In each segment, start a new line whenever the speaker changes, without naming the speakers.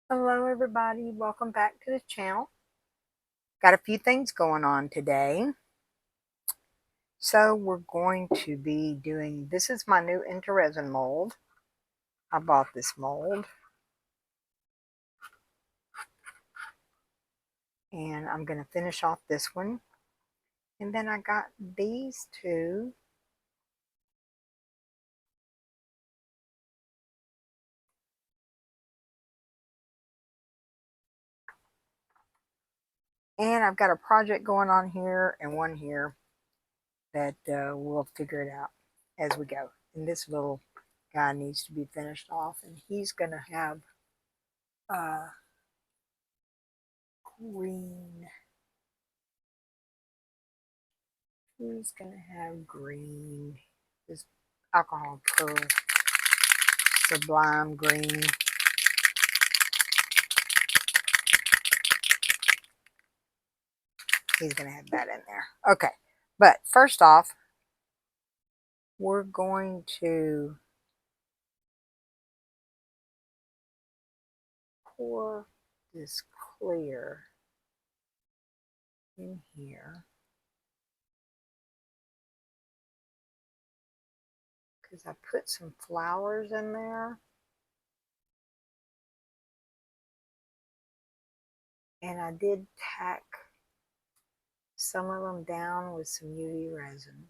Hello everybody, welcome back to the channel. Got a few things going on today. So we're going to be doing, this is my new intoresin mold. I bought this mold. And I'm going to finish off this one. And then I got these two. And I've got a project going on here and one here that we'll figure it out as we go. And this little guy needs to be finished off. And he's going to have green. He's going to have green. This alcohol pearl sublime green. He's going to have that in there. Okay. But first off, we're going to pour this clear in here. Because I put some flowers in there. And I did tack some of them down with some UV resin.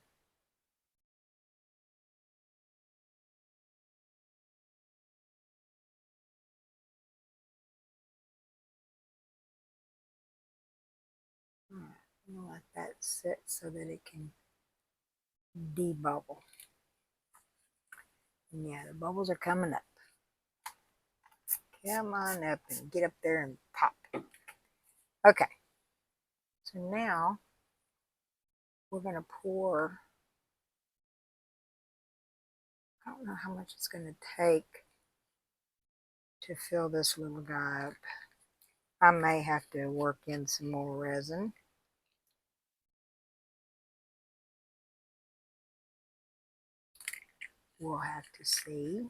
I'm going to let that sit so that it can debubble. And yeah, the bubbles are coming up. Come on up and get up there and pop. Okay. So now we're going to pour, I don't know how much it's going to take to fill this little guy up. I may have to work in some more resin. We'll have to see.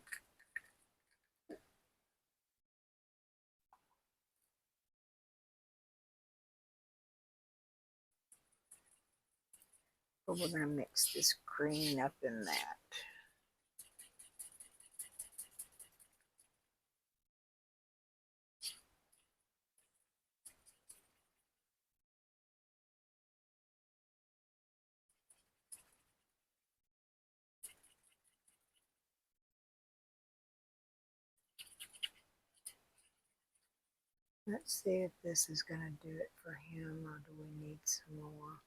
But we're going to mix this green up in that. Let's see if this is going to do it for him, or do we need some more?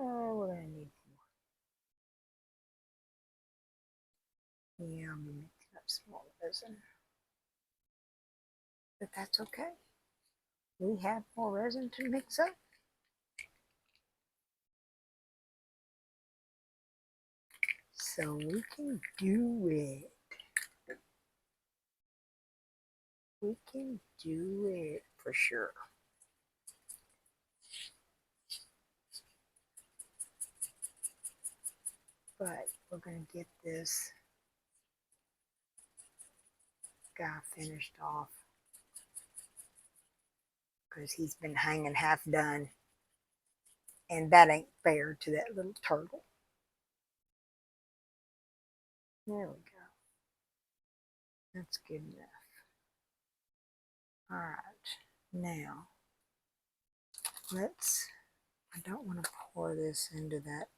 Oh, we're going to need more. Yeah, I'm mixing up some more resin. But that's okay. We have more resin to mix up. So we can do it. We can do it for sure. But we're going to get this guy finished off because he's been hanging half done. And that ain't fair to that little turtle. There we go. That's good enough. All right. Now, I don't want to pour this into that.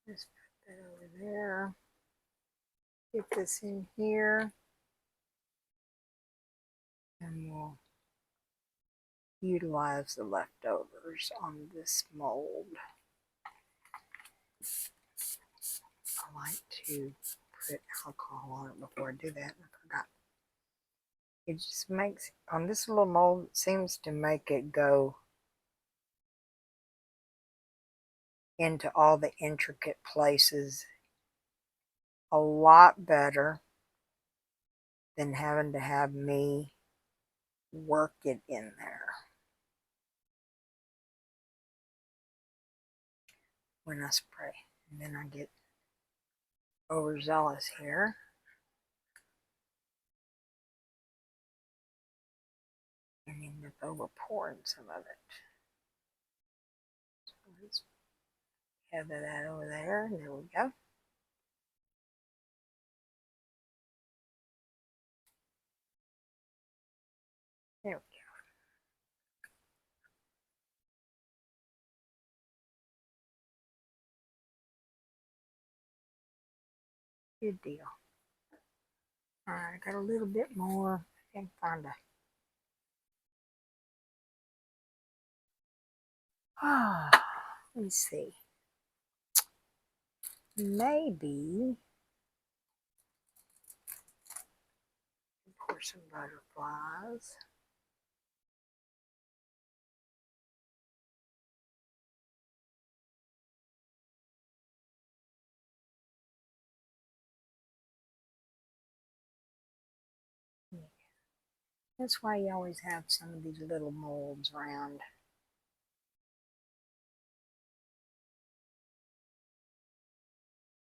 Let's put that over there. Get this in here. And we'll utilize the leftovers on this mold. I like to put alcohol on it before I do that. I forgot. It just makes, on this little mold, it seems to make it go into all the intricate places a lot better than having to have me work it in there when I spray. And then I get overzealous here. And end up over pouring some of it. So let's gather that over there. There we go. There we go. Good deal. Alright, I got a little bit more. I can find a. Let me see. Maybe pour some butterflies. Yeah. That's why you always have some of these little molds around.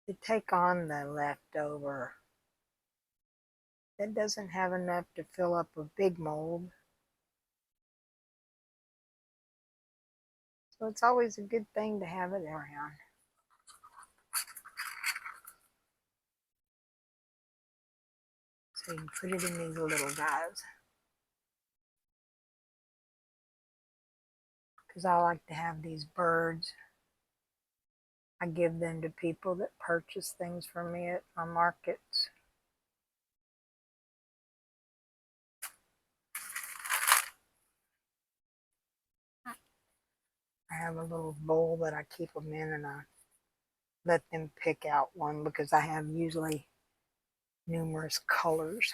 To take on the leftover that doesn't have enough to fill up a big mold. So it's always a good thing to have it around. So you can put it in these little guys. Because I like to have these birds. I give them to people that purchase things from me at my markets. I have a little bowl that I keep them in, and I let them pick out one because I have usually numerous colors.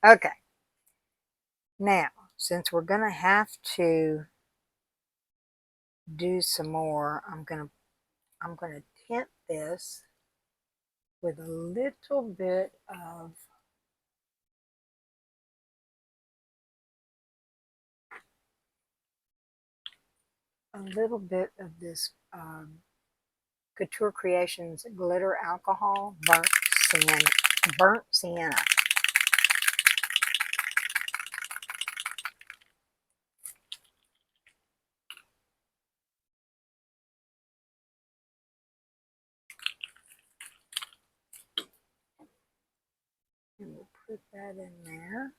Okay. Now, since we're going to have to do some more, I'm going to tint this with a little bit of this Couture Creations glitter alcohol burnt sienna. And we'll put that in there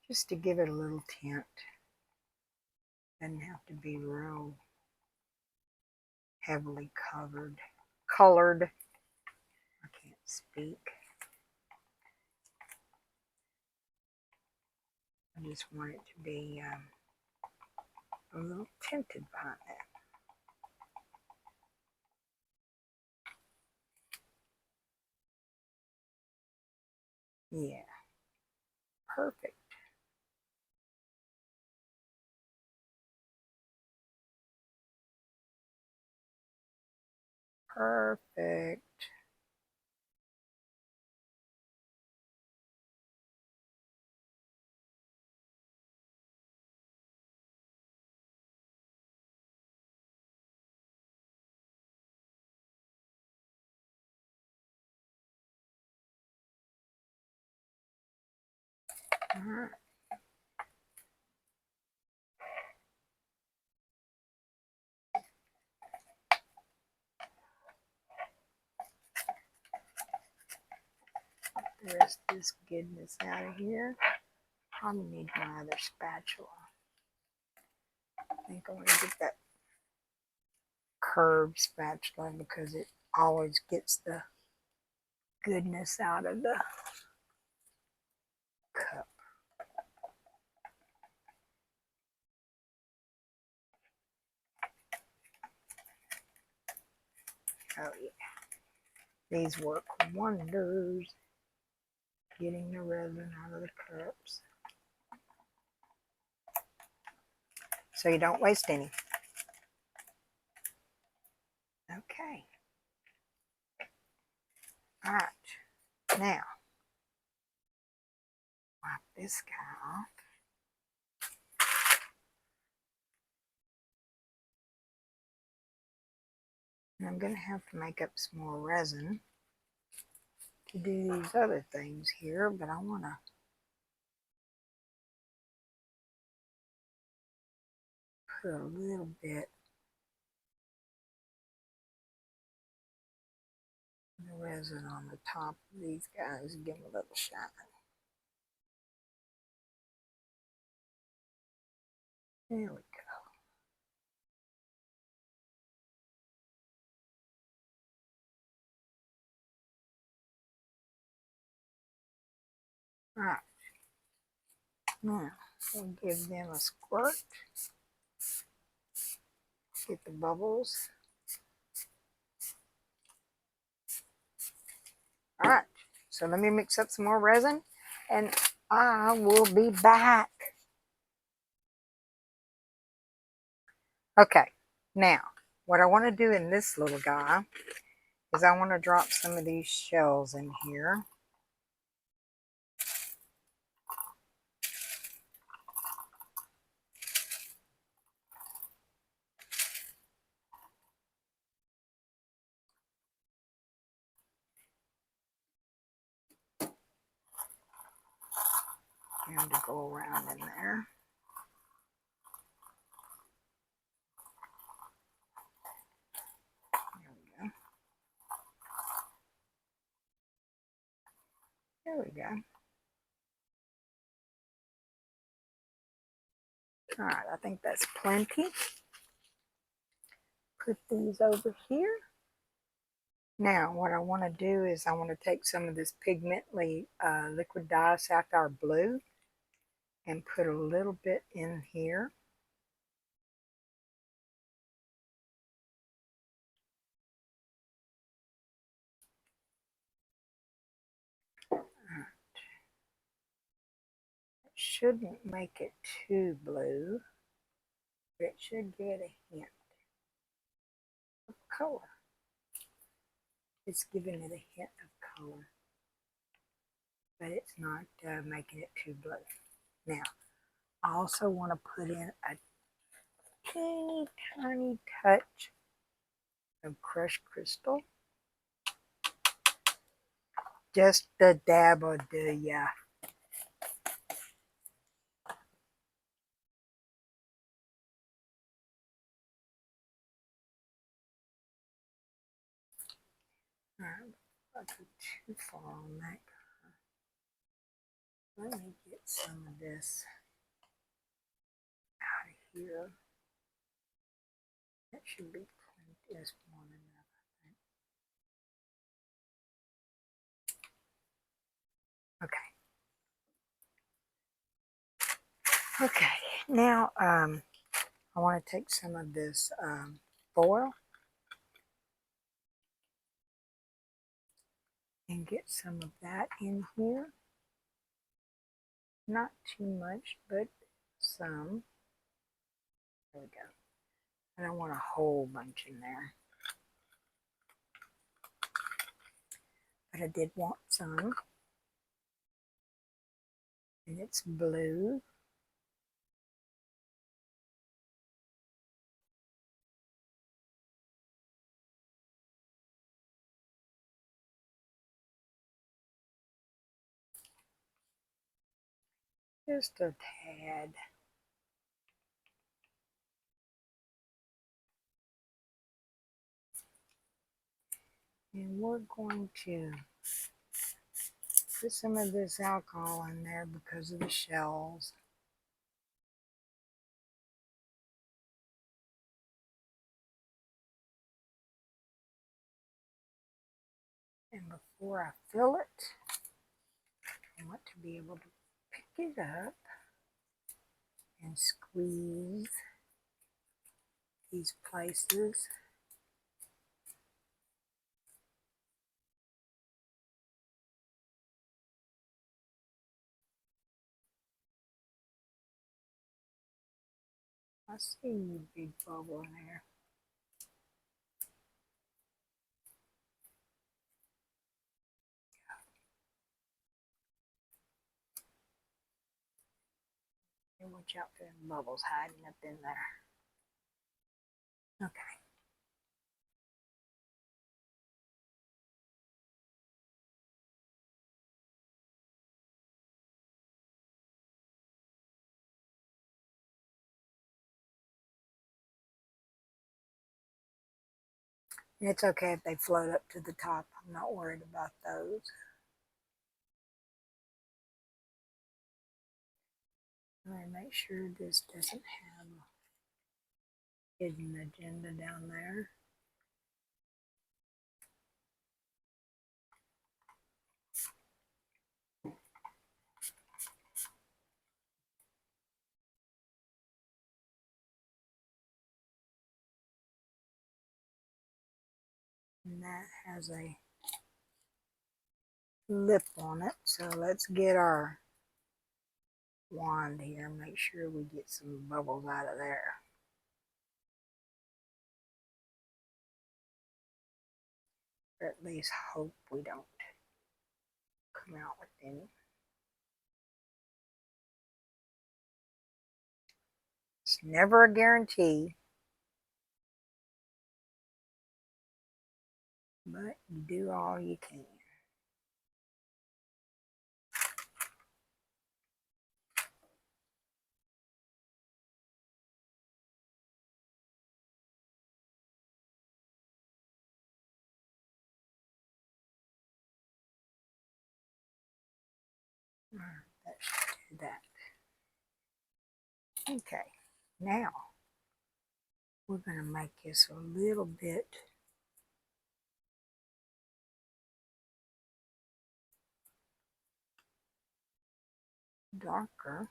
just to give it a little tint. Doesn't have to be real heavily colored. I can't speak. I just want it to be a little tinted behind that. Yeah, perfect. Perfect. All right. The rest of this goodness out of here. Probably need my other spatula. I think I'm going to get that curved spatula because it always gets the goodness out of the cup. Oh yeah, these work wonders getting the resin out of the cups so you don't waste any. Okay. All right. Now, wipe this guy off. I'm going to have to make up some more resin to do these other things here, but I want to put a little bit of the resin on the top of these guys and give them a little shine. There we go. All right. Now, we'll give them a squirt. Get the bubbles. All right. So let me mix up some more resin and I will be back. Okay. Now, what I want to do in this little guy is I want to drop some of these shells in here. And to go around in there. There we go. There we go. All right, I think that's plenty. Put these over here. Now, what I want to do is I want to take some of this pigmently liquid dye sapphire blue and put a little bit in here. It shouldn't make it too blue, but it should give it a hint of color. It's giving it a hint of color, but it's not making it too blue. Now, I also want to put in a teeny tiny touch of crushed crystal. Just a dab will do ya. Alright, I'll go too far on that. Let me get some of this out of here. That should be plenty. Just more than enough, I think. Okay. Okay. Now, I want to take some of this foil and get some of that in here. Not too much, but some. There we go. I don't want a whole bunch in there. But I did want some. And it's blue. Just a tad. And we're going to put some of this alcohol in there because of the shells. And before I fill it, I want to be able to pick it up and squeeze these places. I see you, big bubble in there. And watch out for them bubbles hiding up in there. Okay. And it's okay if they float up to the top. I'm not worried about those. All right, make sure this doesn't have a hidden agenda down there. And that has a lip on it. So let's get our wand here. Make sure we get some bubbles out of there. Or at least hope we don't come out with any. It's never a guarantee, but you do all you can. That should do that. Okay, now we're going to make this a little bit darker.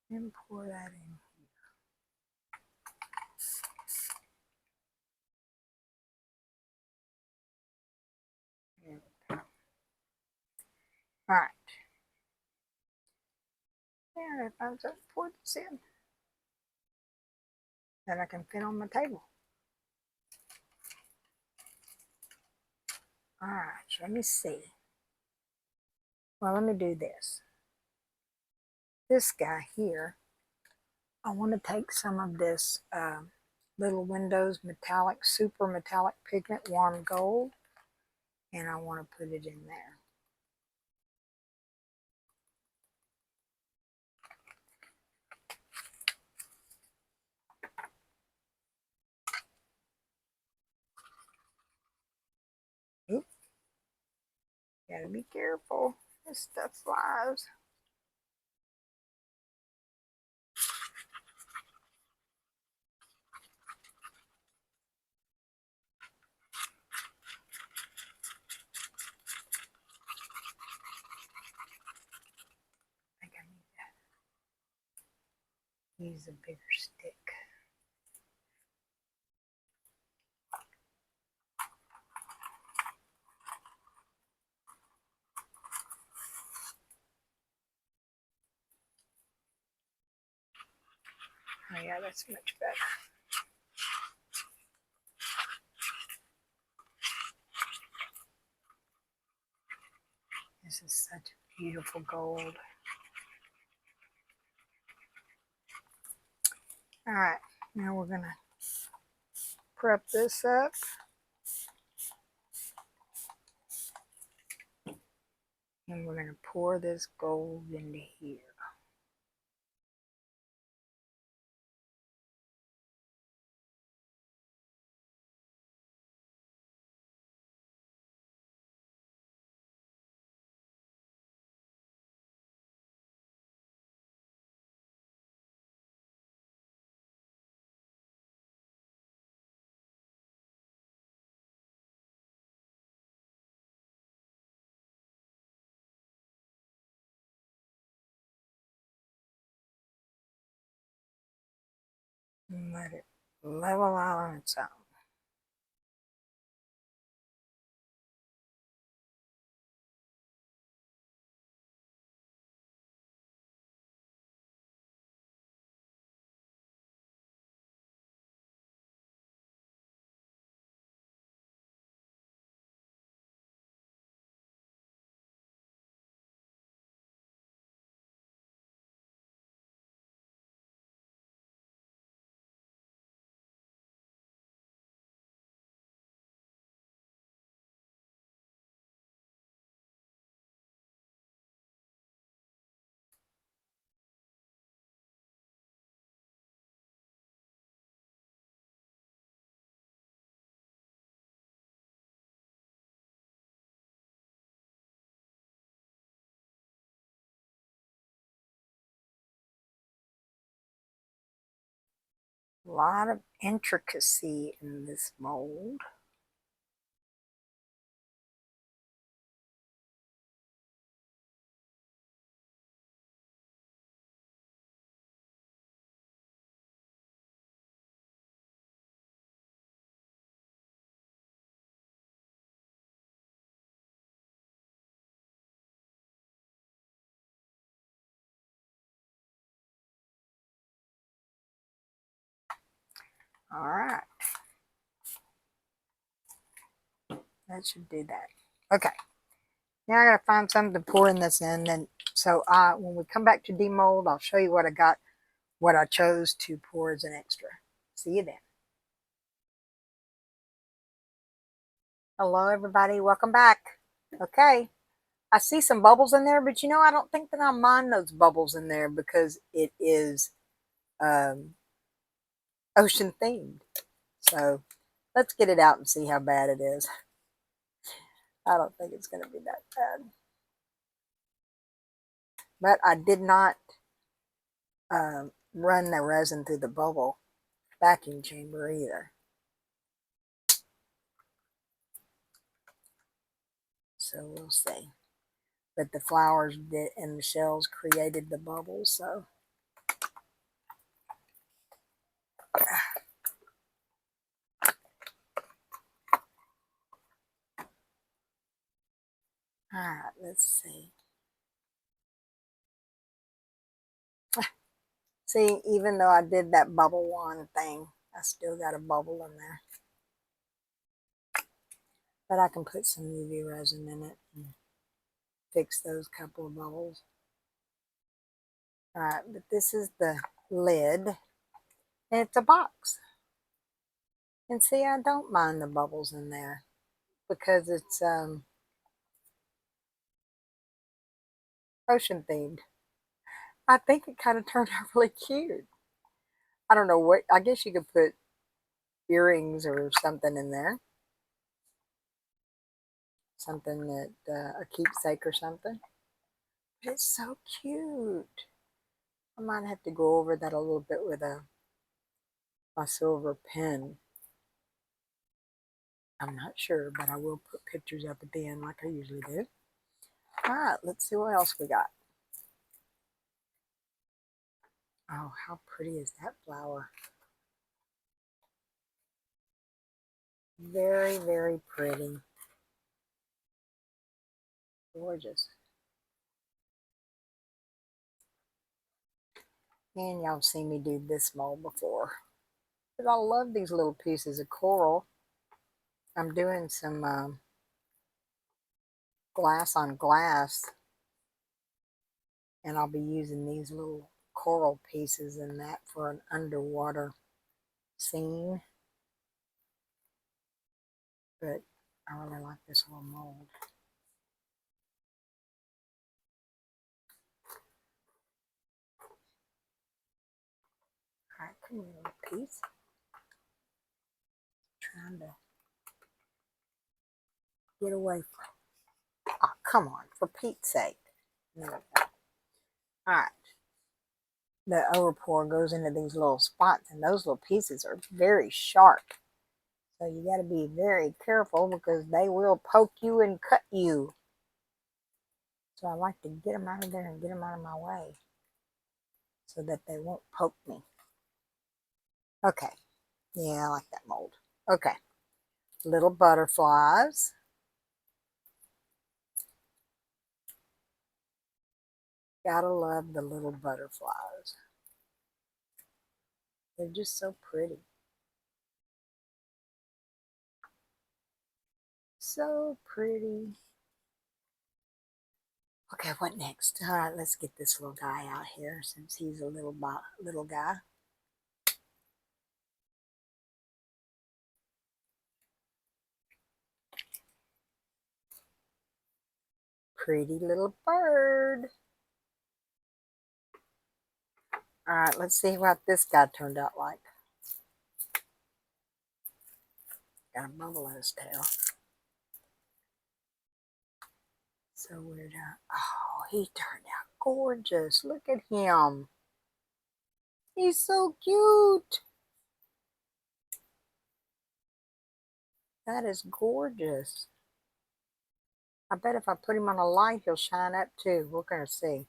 And pour that in. All right. There, if I just pour this in, that I can fit on my table. All right, let me see. Well, let me do this. This guy here, I want to take some of this Little Windows metallic, super metallic pigment, warm gold, and I want to put it in there. Oop. Gotta be careful. This stuff flies. I think I need to use a bigger stick. Oh yeah, that's much better. This is such a beautiful gold. All right, now we're gonna prep this up. And we're gonna pour this gold into here. And let it level out on its own. A lot of intricacy in this mold. All right. That should do that. Okay. Now I gotta find something to pour in this in, and so when we come back to demold, I'll show you what I got, what I chose to pour as an extra. See you then. Hello everybody, welcome back. Okay, I see some bubbles in there, but I don't think that I'll mind those bubbles in there because it is ocean themed. So let's get it out and see how bad it is. I don't think it's going to be that bad. But I did not run the resin through the bubble vacuum chamber either. So we'll see. But the flowers did, and the shells created the bubbles, so. All right, let's see. See, even though I did that bubble wand thing, I still got a bubble in there. But I can put some UV resin in it and fix those couple of bubbles. All right, but this is the lid, and it's a box. And see, I don't mind the bubbles in there because it's ocean themed. I think it kind of turned out really cute. I don't know what, I guess you could put earrings or something in there. Something that, a keepsake or something. But it's so cute. I might have to go over that a little bit with my silver pen. I'm not sure, but I will put pictures up at the end like I usually do. All right, let's see what else we got. Oh, how pretty is that flower? Very, very pretty. Gorgeous. And y'all have seen me do this mold before. But I love these little pieces of coral. I'm doing some glass on glass, and I'll be using these little coral pieces in that for an underwater scene. But I really like this little mold. All right, come here, little piece. Trying to get away from. Oh, come on, for Pete's sake. There we go. All right. The overpour goes into these little spots, and those little pieces are very sharp. So you got to be very careful because they will poke you and cut you. So I like to get them out of there and get them out of my way so that they won't poke me. Okay. Yeah, I like that mold. Okay. Little butterflies. Gotta love the little butterflies. They're just so pretty. So pretty. Okay, what next? All right, let's get this little guy out here since he's a little guy. Pretty little bird. All right, let's see what this guy turned out like. Got a bubble in his tail. So weird. Oh, he turned out gorgeous. Look at him. He's so cute. That is gorgeous. I bet if I put him on a light, he'll shine up too. We're going to see.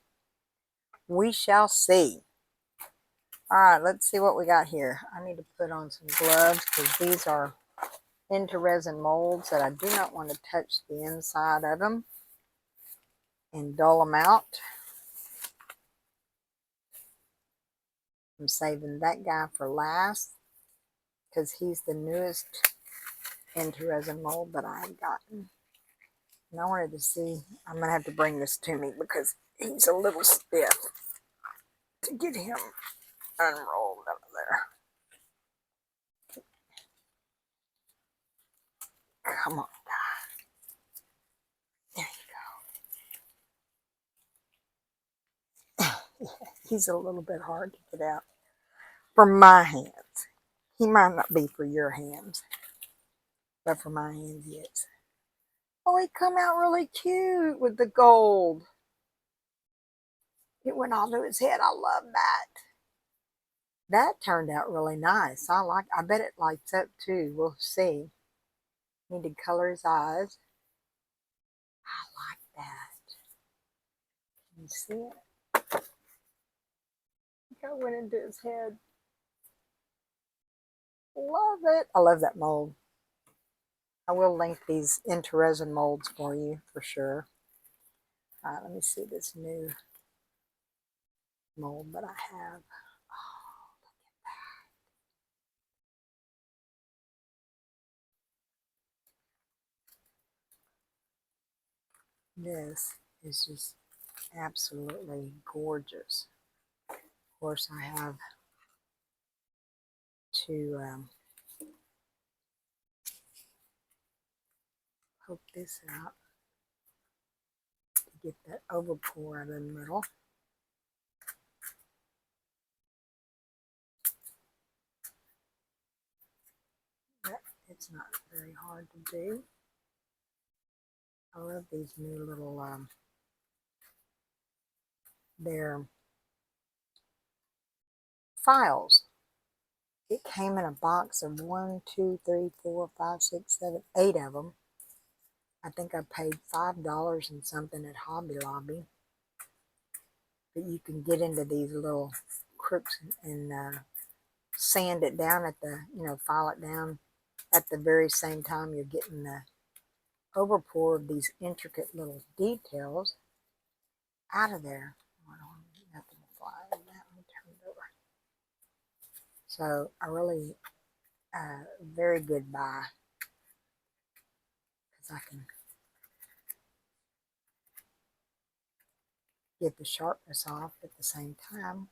We shall see. All right, let's see what we got here. I need to put on some gloves because these are intoresin molds that I do not want to touch the inside of them and dull them out. I'm saving that guy for last because he's the newest intoresin mold that I have gotten. And I wanted to see, I'm going to have to bring this to me because he's a little stiff to get him unrolled out of there. Come on, guy. There you go. He's a little bit hard to get out for my hands. He might not be for your hands, but for my hands, he is. Oh, he come out really cute with the gold. It went all to his head. I love that. That turned out really nice. I bet it lights up too. We'll see. Need to color his eyes. I like that. Can you see it? Look how it went into his head. Love it. I love that mold. I will link these intoresin molds for you for sure. All right, let me see this new mold that I have. Oh, look at that. This is just absolutely gorgeous. Of course, I have to poke this out to get that overpour out of the middle. But it's not very hard to do. I love these new little, they're files. It came in a box of 1, 2, 3, 4, 5, 6, 7, 8 of them. I think I paid $5 and something at Hobby Lobby. But you can get into these little crooks and sand it down at the, file it down at the very same time you're getting the overpour of these intricate little details out of there. Nothing will fly out of that. Let me turn it over. So I really, very good buy because I can get the sharpness off at the same time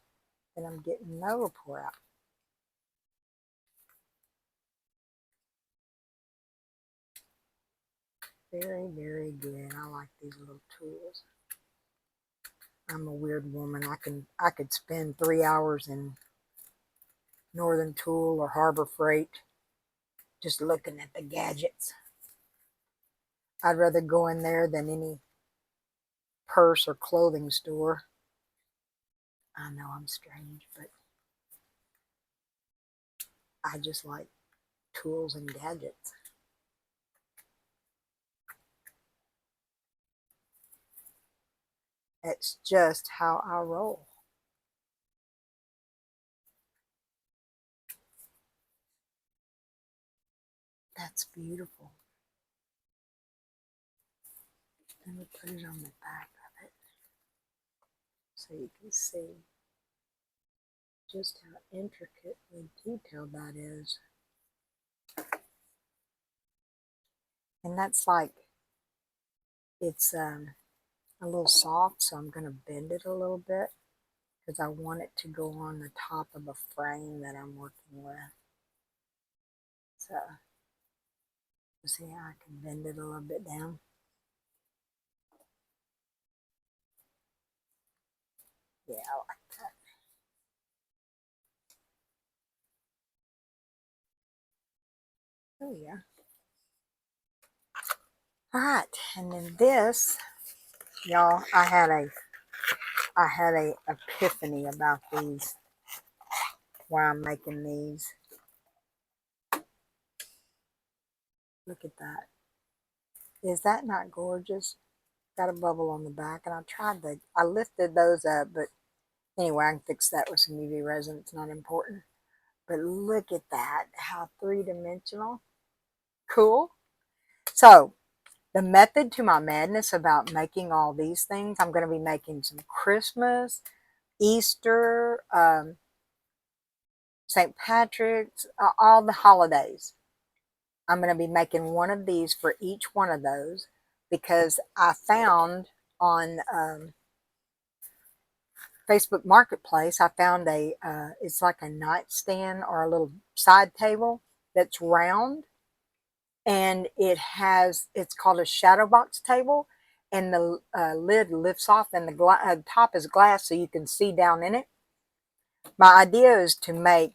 that I'm getting the overpour out. Very, very good. I like these little tools. I'm a weird woman. I could spend 3 hours in Northern Tool or Harbor Freight just looking at the gadgets. I'd rather go in there than any purse or clothing store. I know I'm strange, but I just like tools and gadgets. It's just how I roll. That's beautiful. Let me put it on the back of it so you can see just how intricately detailed that is. And that's like, it's a little soft, so I'm going to bend it a little bit because I want it to go on the top of a frame that I'm working with. So, you see how I can bend it a little bit down? Yeah, I like that. Oh yeah. All right, and then this, y'all, I had a epiphany about these while I'm making these. Look at that. Is that not gorgeous? Got a bubble on the back, and I lifted those up, but anyway, I can fix that with some UV resin. It's not important. But look at that, how three-dimensional. Cool. So the method to my madness about making all these things, I'm going to be making some Christmas, Easter, St. Patrick's, all the holidays. I'm going to be making one of these for each one of those because I found on Facebook Marketplace, I found it's like a nightstand or a little side table that's round, and it's called a shadow box table, and the lid lifts off, and the top is glass so you can see down in it. My idea is to make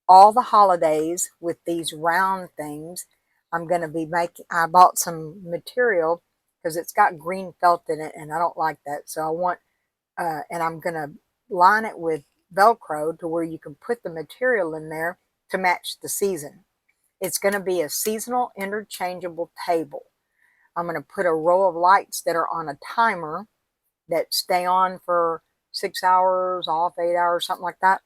all the holidays with these round things. I'm going to be I bought some material because it's got green felt in it, and I don't like that, so I want and I'm going to line it with Velcro to where you can put the material in there to match the season. It's going to be a seasonal interchangeable table. I'm going to put a row of lights that are on a timer that stay on for 6 hours, off 8 hours, something like that,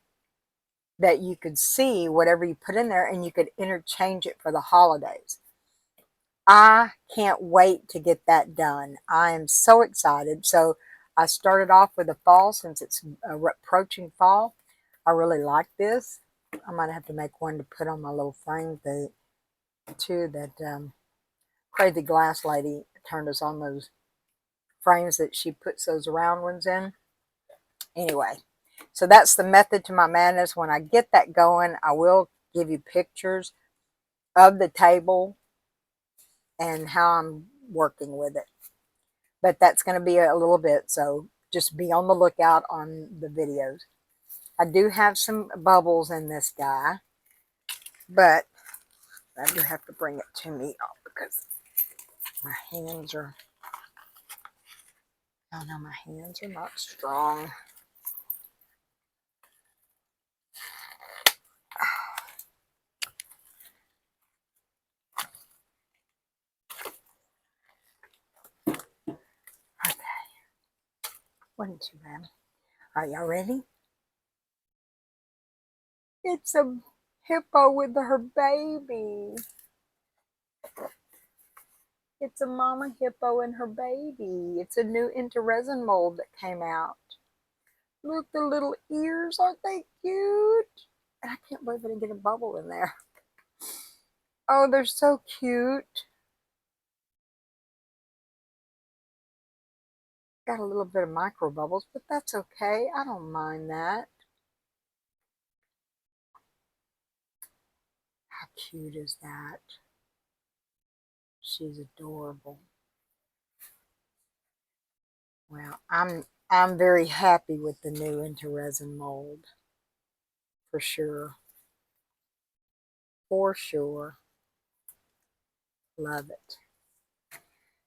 that you could see whatever you put in there and you could interchange it for the holidays. I can't wait to get that done. I am so excited. So I started off with the fall since it's approaching fall. I really like this. I might have to make one to put on my little frame too. That crazy glass lady turned us on those frames that she puts those round ones in. Anyway, so that's the method to my madness. When I get that going, I will give you pictures of the table and how I'm working with it. But that's going to be a little bit, so just be on the lookout on the videos. I do have some bubbles in this guy, but I do have to bring it to me because my hands are, oh no, my hands are not strong. Okay, wasn't too bad. Are y'all ready? It's a hippo with her baby. It's a mama hippo and her baby. It's a new intoresin mold that came out. Look, the little ears, aren't they cute? And I can't believe I didn't get a bubble in there. Oh, they're so cute. Got a little bit of micro bubbles, but that's okay. I don't mind that. How cute is that? She's adorable. Well, I'm very happy with the new intoresin mold. For sure. For sure. Love it.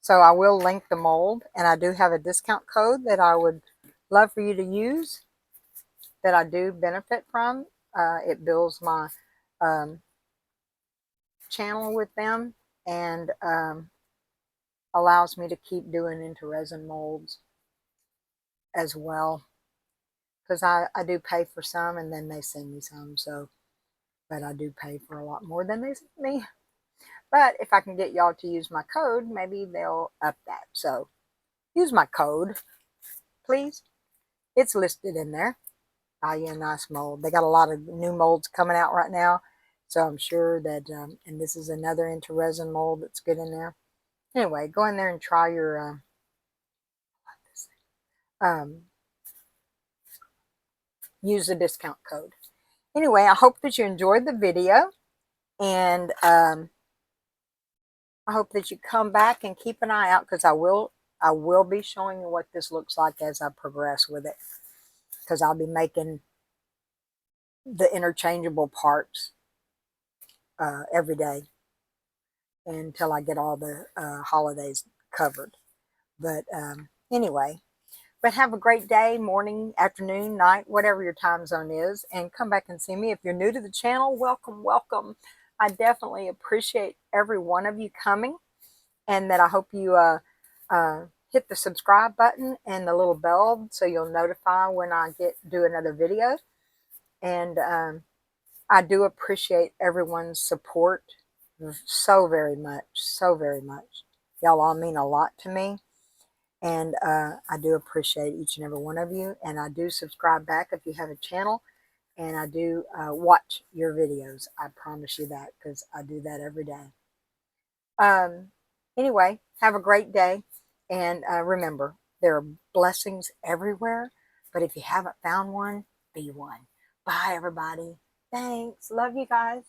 So I will link the mold, and I do have a discount code that I would love for you to use that I do benefit from. It builds my channel with them and allows me to keep doing intoresin molds as well, because I do pay for some and then they send me some, so but I do pay for a lot more than they send me. But if I can get y'all to use my code, maybe they'll up that. So use my code, please. It's listed in there. Buy you a nice mold. They got a lot of new molds coming out right now, so I'm sure that and this is another intoresin mold that's good in there. Anyway, go in there and try your use the discount code. Anyway, I hope that you enjoyed the video, and I hope that you come back and keep an eye out, because I will be showing you what this looks like as I progress with it, because I'll be making the interchangeable parts every day until I get all the holidays covered. But anyway, but have a great day, morning, afternoon, night, whatever your time zone is, and come back and see me. If you're new to the channel, welcome, welcome. I definitely appreciate every one of you coming, and that I hope you hit the subscribe button and the little bell so you'll notify when I do another video. And I do appreciate everyone's support so very much, so very much. Y'all all mean a lot to me. And I do appreciate each and every one of you. And I do subscribe back if you have a channel. And I do watch your videos. I promise you that, because I do that every day. Anyway, have a great day. And remember, there are blessings everywhere. But if you haven't found one, be one. Bye, everybody. Thanks. Love you guys.